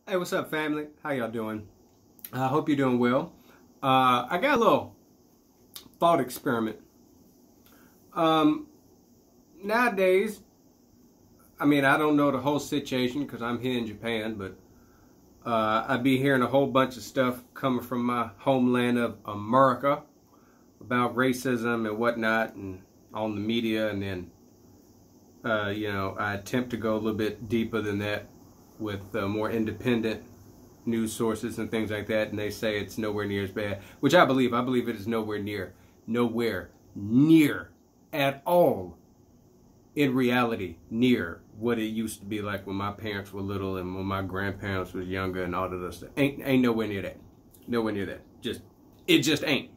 Hey, what's up, family? How y'all doing? I hope you're doing well. I got a little thought experiment. Nowadays, I mean, I don't know the whole situation because I'm here in Japan, but I be hearing a whole bunch of stuff coming from my homeland of America about racism and whatnot, and on the media, and then I attempt to go a little bit deeper than that with more independent news sources and things like that, and they say it's nowhere near as bad, which I believe. I believe it is nowhere near at all in reality near what it used to be like when my parents were little and when my grandparents was younger and all of this stuff. Ain't nowhere near that. Nowhere near that. It just ain't.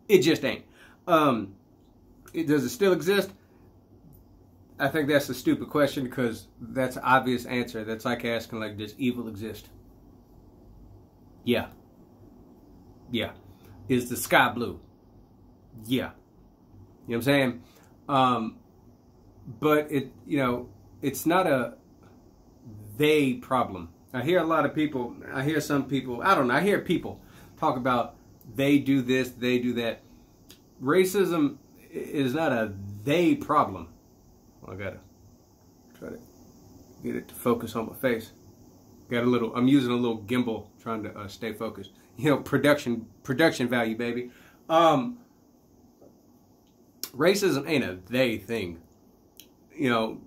It just ain't. Does it still exist? I think that's a stupid question because that's an obvious answer. That's like asking, like, does evil exist? Yeah. Yeah. Is the sky blue? Yeah. You know what I'm saying? But it's not a they problem. I hear a lot of people, I hear some people, I don't know, I hear people talk about they do this, they do that. Racism is not a they problem. I gotta try to get it to focus on my face. I'm using a little gimbal trying to stay focused. You know, production value, baby. Racism ain't a they thing. You know,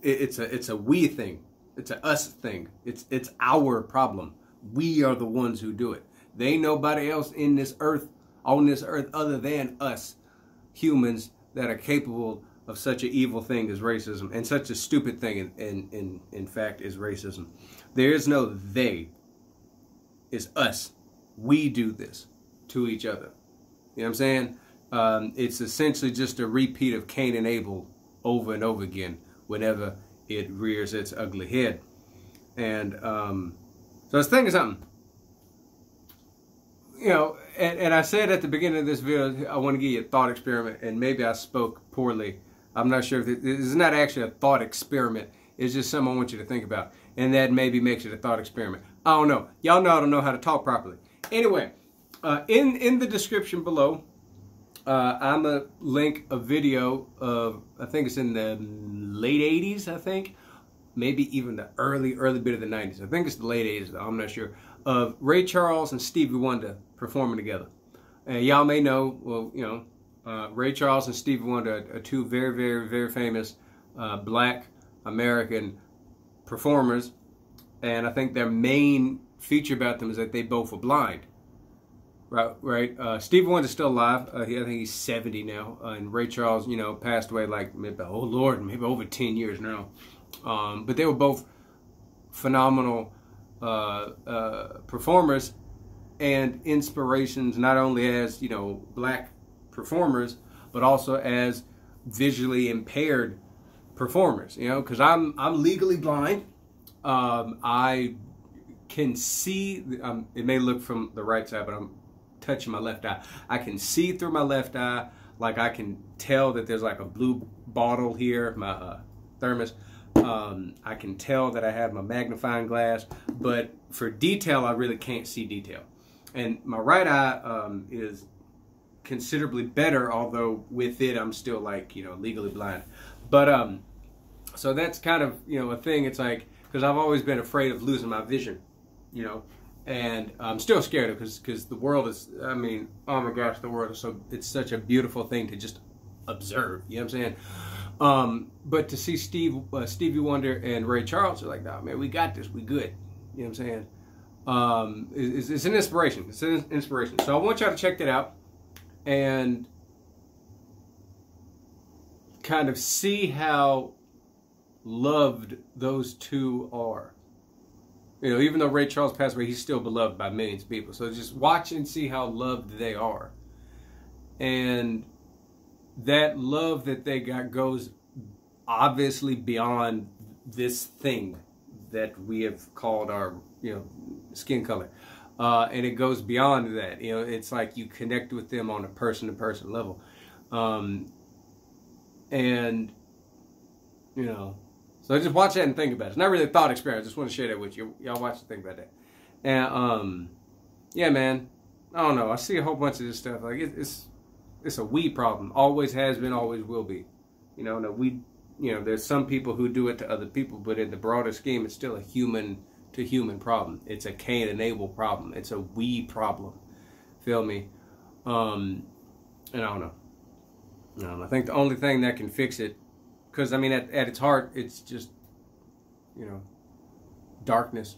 it's a we thing. It's a us thing. It's our problem. We are the ones who do it. There ain't nobody else on this earth other than us humans that are capable of such an evil thing as racism, and such a stupid thing in fact is racism. There is no they. It's us. We do this to each other. You know what I'm saying? It's essentially just a repeat of Cain and Abel over and over again whenever it rears its ugly head. And so I was thinking something. You know, and I said at the beginning of this video, I want to give you a thought experiment, and maybe I spoke poorly. I'm not sure if this is not actually a thought experiment. It's just something I want you to think about, and that maybe makes it a thought experiment. I don't know. Y'all know I don't know how to talk properly. Anyway, in the description below, I'm going to link a video of, I think it's in the late 80s, I think. Maybe even the early bit of the 90s. I think it's the late 80s, though. I'm not sure. Of Ray Charles and Stevie Wonder performing together. And y'all may know, well, you know, Ray Charles and Stevie Wonder are two very, very, very famous black American performers. And I think their main feature about them is that they both were blind. Right. Stevie Wonder's still alive. I think he's 70 now. And Ray Charles, you know, passed away like, maybe, oh Lord, maybe over 10 years now. But they were both phenomenal performers and inspirations, not only as, you know, black performers, but also as visually impaired performers. You know, because I'm legally blind. I can see. It may look from the right side, but I'm touching my left eye. I can see through my left eye. Like, I can tell that there's like a blue bottle here, my thermos. I can tell that I have my magnifying glass, but for detail, I really can't see detail. And my right eye is considerably better, although with it, I'm still, like, you know, legally blind. But so that's kind of, you know, a thing. It's like, because I've always been afraid of losing my vision, you know, and I'm still scared of it because the world is, I mean, oh my gosh, the world is it's such a beautiful thing to just observe, you know what I'm saying? But to see Stevie Wonder and Ray Charles, are like, nah, man, we got this, we good, you know what I'm saying? It's an inspiration, it's an inspiration. So I want y'all to check that out and kind of see how loved those two are. You know, even though Ray Charles passed away, he's still beloved by millions of people. So just watch and see how loved they are. And that love that they got goes obviously beyond this thing that we have called our, you know, skin color. And it goes beyond that. You know, it's like you connect with them on a person-to-person level. And, you know, So just watch that and think about it. It's not really a thought experiment. I just want to share that with you. Y'all watch and think about that. And yeah, man. I don't know. I see a whole bunch of this stuff. Like it's a we problem. Always has been. Always will be. You know, there's some people who do it to other people, but in the broader scheme, it's still a human to human problem. It's a Cain and Abel problem. It's a we problem. Feel me? And I don't know. I think the only thing that can fix it, because I mean, at its heart, it's just, darkness.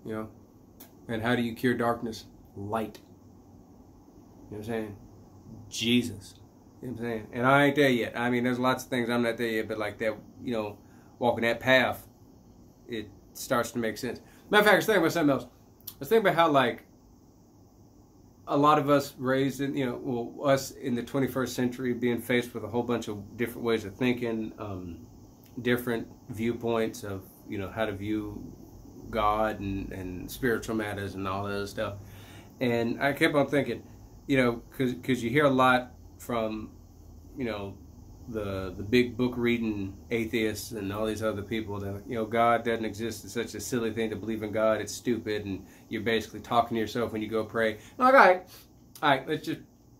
And how do you cure darkness? Light. You know what I'm saying? Jesus. You know what I'm saying? And I ain't there yet. I mean, there's lots of things I'm not there yet, but like that, walking that path, it starts to make sense. Matter of fact, I was thinking about something else. I was thinking about how, like, a lot of us raised in, us in the 21st century being faced with a whole bunch of different ways of thinking, different viewpoints of, how to view God and spiritual matters and all that other stuff. And I kept on thinking, because you hear a lot from, the big book reading atheists and all these other people that, God doesn't exist. It's such a silly thing to believe in God. It's stupid. And you're basically talking to yourself when you go pray. I'm like, all right,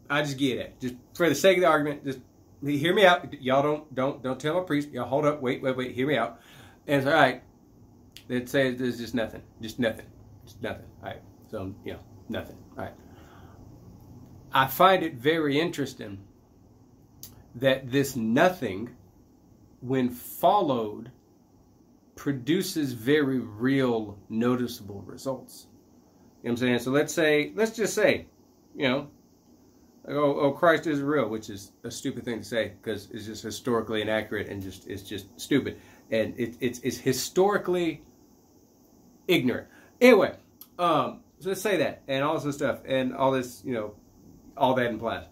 I just get it. Just for the sake of the argument, just hear me out. Y'all don't tell my priest. Y'all hold up. Wait, hear me out. And it's all right. They'd say there's just nothing. Just nothing. All right. So, nothing. All right. I find it very interesting that this nothing, when followed, produces very real, noticeable results. You know what I'm saying? So let's just say, Christ is real, which is a stupid thing to say because it's just historically inaccurate and it's just stupid. And it's historically ignorant. Anyway, so let's say that and all this stuff and all this, all that implies.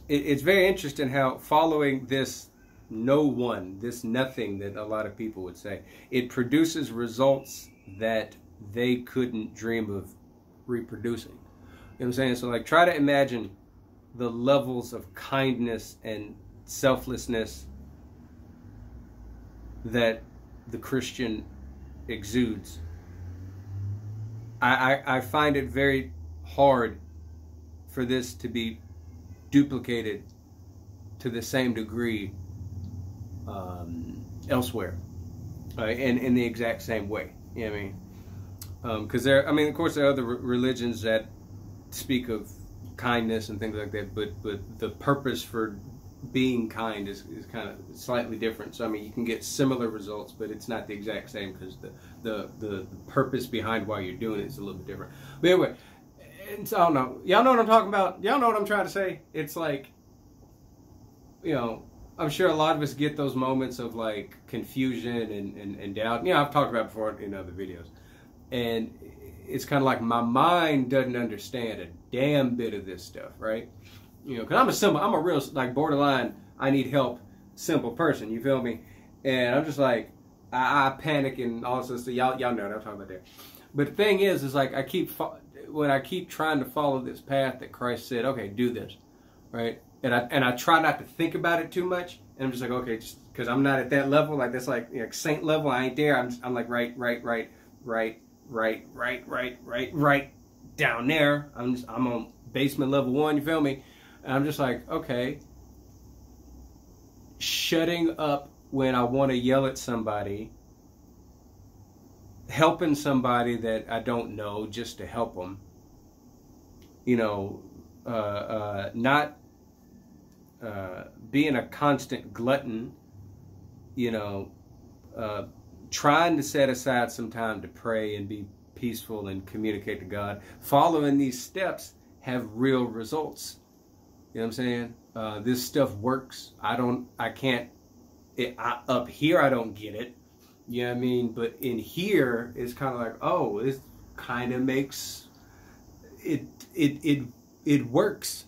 It's very interesting how following this this nothing that a lot of people would say, it produces results that they couldn't dream of reproducing. You know what I'm saying? So like try to imagine the levels of kindness and selflessness that the Christian exudes. I find it very hard for this to be duplicated to the same degree elsewhere, and in the exact same way. You know what I mean? Because of course there are other religions that speak of kindness and things like that, but the purpose for being kind is kind of slightly different. So I mean, you can get similar results, but it's not the exact same because the purpose behind why you're doing it is a little bit different. But anyway. So, I don't know. Y'all know what I'm talking about? Y'all know what I'm trying to say? It's like, I'm sure a lot of us get those moments of like confusion and doubt. I've talked about it before in other videos. And it's kind of like my mind doesn't understand a damn bit of this stuff, right? Because I'm a real, like, borderline, I need help, simple person, you feel me? And I'm just like, I panic and all this stuff. Y'all know what I'm talking about there. But the thing is like, when I keep trying to follow this path that Christ said, okay, do this, right? And I try not to think about it too much. And I'm just like, okay, just because I'm not at that level, like that's like saint level. I ain't there. I'm like right down there. I'm on basement level 1. You feel me? And I'm just like, okay, shutting up when I want to yell at somebody. Helping somebody that I don't know just to help them, not being a constant glutton, trying to set aside some time to pray and be peaceful and communicate to God. Following these steps have real results. You know what I'm saying? This stuff works. Up here I don't get it. You know what I mean? But in here, it's kind of like, oh, this kind of makes it works.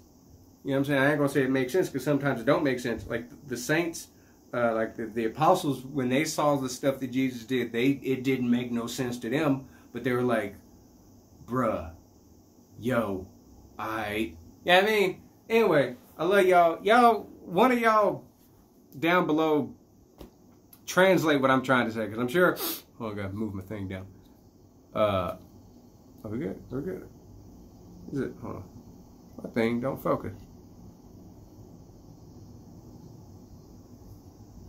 You know what I'm saying? I ain't gonna say it makes sense because sometimes it don't make sense. Like the saints, like the apostles, when they saw the stuff that Jesus did, it didn't make no sense to them. But they were like, bruh, yo, you know what I mean? Anyway, I love y'all. One of y'all down below translate what I'm trying to say, because I'm sure. Oh, I gotta move my thing down. Are we good? We're good. Is it? Hold on. My thing don't focus.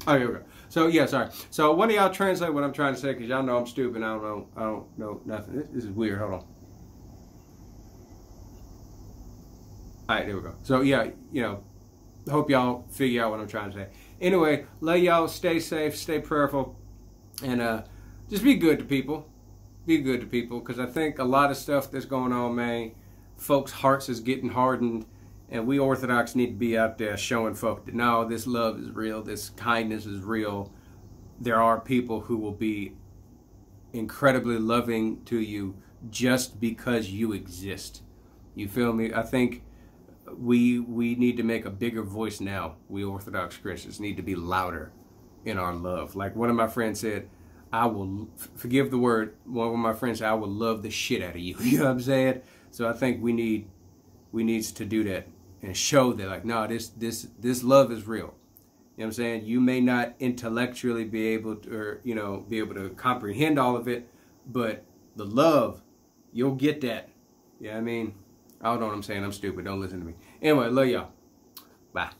Oh, here we go. So yeah, sorry. So one of y'all translate what I'm trying to say, because y'all know I'm stupid. I don't know nothing. This is weird. Hold on. All right, there we go. So yeah, you know, hope y'all figure out what I'm trying to say. Anyway, love y'all. Stay safe. Stay prayerful, and just be good to people. Be good to people, because I think a lot of stuff that's going on, man, folks' hearts is getting hardened, and we Orthodox need to be out there showing folk that no, this love is real, this kindness is real. There are people who will be incredibly loving to you just because you exist. You feel me? I think we need to make a bigger voice now. We Orthodox Christians need to be louder in our love. Like one of my friends said, I will, forgive the word, one of my friends said, I will love the shit out of you. You know what I'm saying? So I think we need to do that and show that, like, no, this love is real. You know what I'm saying? You may not intellectually be able to, or, you know, be able to comprehend all of it, but the love, you'll get that. You know what I mean? I don't know what I'm saying. I'm stupid. Don't listen to me. Anyway, love y'all. Bye.